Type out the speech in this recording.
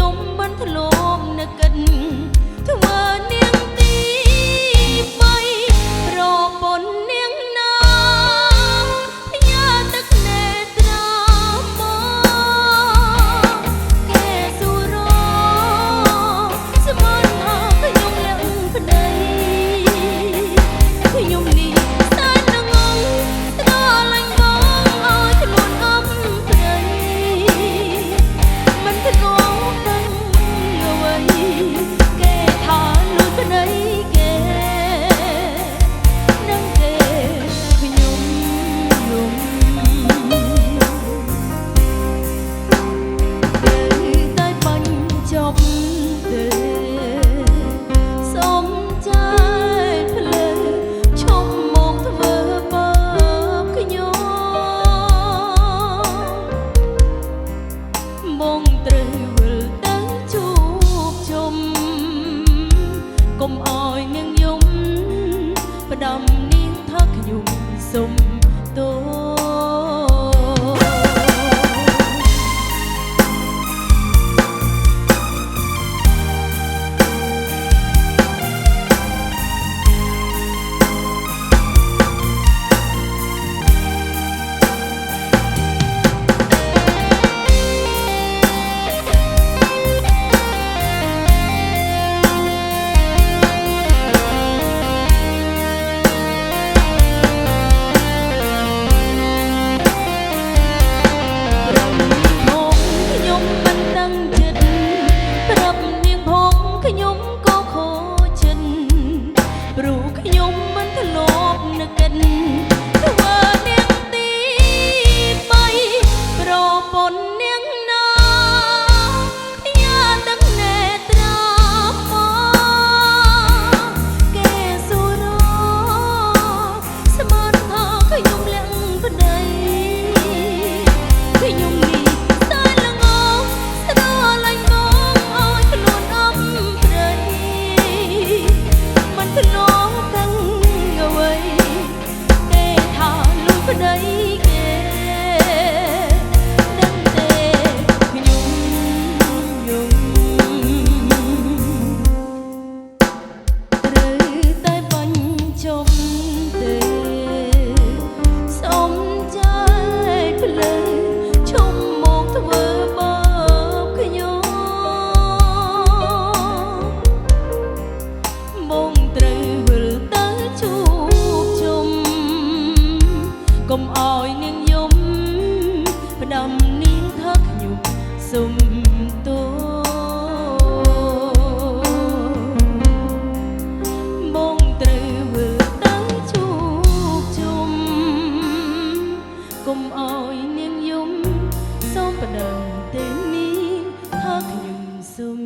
ខ្ញុំមិនធ្លាប់នឹកគិតធ្វើនាងទីបីប្រពន្ធនាងណាផ្ញើទឹកនេត្រាមកគេសុរស្មានថាខ្ញុំលះប្តីខ្ញុំនេះតែនឹងងងត្រឡាញ់បងឲ្យខ្លួនអំព្រៃមិនធ្លាប់ដឹងអ្វីគេថាលួចប្តីគេនឹងគេខ្ញុំលំតែបាញ់ចប់ទេសុំចាយភ្លើឈប់មកធ្វើបើខ្ញុំបងត្រូវវិលទៅជួបជុំកុំអោយនាងយំផ្ដាំនាងថាខ្ញុំសុំទោខ្ញុំក៏ខូចចិត្តព្រោះខ្ញុំមិនធ្លាប់នឹកគិតធ្វើនាងទីបីប្រពន្ធនាងណាផ្ញើទឹកនេត្រាមកគេសុរស្មានថាខ្ញុំលះប្តីខ្ញុំនេះតែល្ងងស្រឡាញ់បងឲ្យខ្លួនអំមិនធ្លាប់ដឹងអ្វីគេថាលួចប្តីគេដឹងទេខ្ញុំយំត្រូវតែបាញ់ចប់ទេសុំចាយភ្លើឈប់មកធ្វើបើខ្ញុំបងត្រូវវិលទៅជួបជុំកុំអោយនាងយំផ្ដាំនាងថាខ្ញុំសុំទោបងត្រូវវិលទៅជួបជុំកុំអោយនាងយំសូមផ្ដាំទេនាងថាខ្ញុំសុំ